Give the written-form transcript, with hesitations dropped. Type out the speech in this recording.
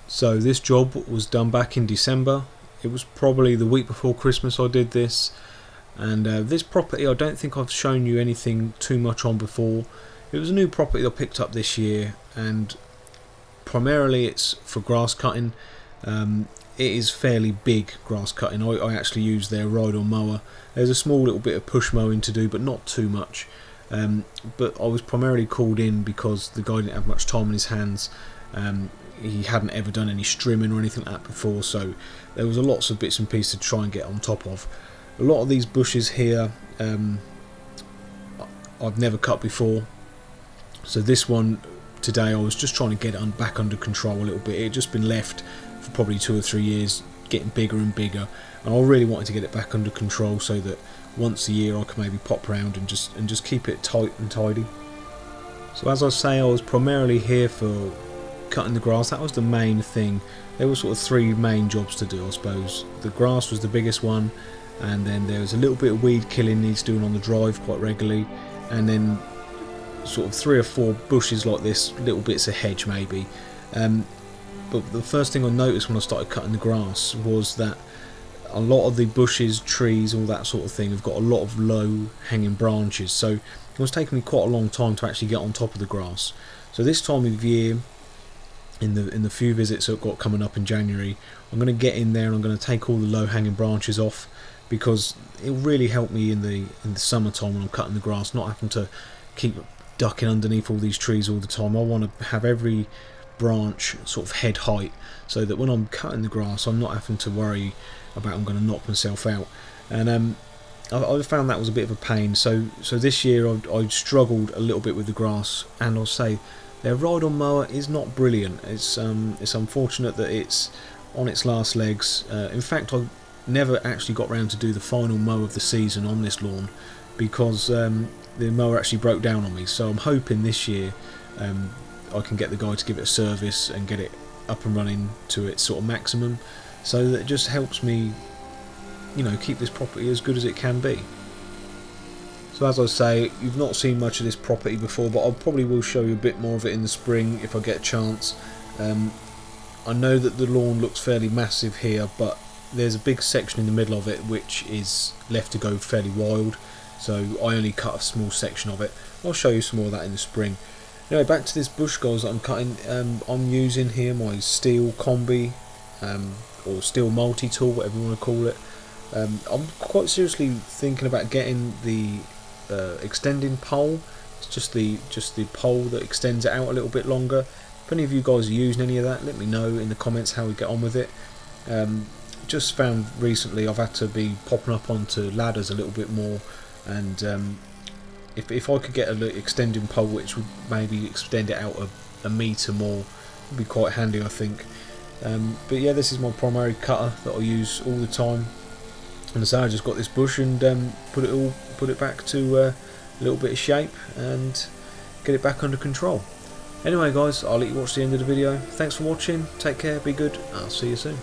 So this job was done back in December. It was probably the week before Christmas I did this. And this property I don't think I've shown you anything too much on before. It was a new property I picked up this year, and primarily it's for grass cutting. It is fairly big grass cutting. I actually use their ride-on mower. There's a small little bit of push mowing to do, but not too much. But I was primarily called in because the guy didn't have much time in his hands. He hadn't ever done any strimming or anything like that before, so there was lots of bits and pieces to try and get on top of. A lot of these bushes here I've never cut before, so this one today I was just trying to get it back under control a little bit. It had just been left for probably 2 or 3 years, getting bigger and bigger, and I really wanted to get it back under control so that once a year I can maybe pop round and just keep it tight and tidy. So as I say, I was primarily here for cutting the grass. That was the main thing. There were sort of 3 main jobs to do, I suppose. The grass was the biggest one, and then there was a little bit of weed killing needs doing on the drive quite regularly, and then sort of 3 or 4 bushes like this, little bits of hedge maybe. But the first thing I noticed when I started cutting the grass was that a lot of the bushes, trees, all that sort of thing have got a lot of low hanging branches, so it was taking me quite a long time to actually get on top of the grass. So this time of year, in the few visits I've got coming up in January, I'm going to get in there and I'm going to take all the low hanging branches off, because it'll really help me in the summertime when I'm cutting the grass, not having to keep ducking underneath all these trees all the time. I want to have every branch sort of head height, so that when I'm cutting the grass I'm not having to worry about I'm going to knock myself out. And I found that was a bit of a pain. So this year I struggled a little bit with the grass, and I'll say their ride-on mower is not brilliant. It's unfortunate that it's on its last legs. In fact, I never actually got round to do the final mow of the season on this lawn, because the mower actually broke down on me. So I'm hoping this year I can get the guy to give it a service and get it up and running to its sort of maximum, so that it just helps me, you know, keep this property as good as it can be. So as I say, you've not seen much of this property before, but I probably will show you a bit more of it in the spring if I get a chance. I know that the lawn looks fairly massive here, but there's a big section in the middle of it which is left to go fairly wild, so I only cut a small section of it. I'll show you some more of that in the spring. Anyway, back to this bush guys that I'm cutting. I'm using here my Stihl Kombi, or Stihl multi-tool, whatever you want to call it. I'm quite seriously thinking about getting the extending pole. It's just the pole that extends it out a little bit longer. If any of you guys are using any of that, let me know in the comments how we get on with it. Just found recently I've had to be popping up onto ladders a little bit more, and if I could get an extending pole which would maybe extend it out a metre more, would be quite handy, I think. But yeah, this is my primary cutter that I use all the time, and so I just got this bush and put it back to a little bit of shape and get it back under control. Anyway guys, I'll let you watch the end of the video. Thanks for watching, take care, be good, I'll see you soon.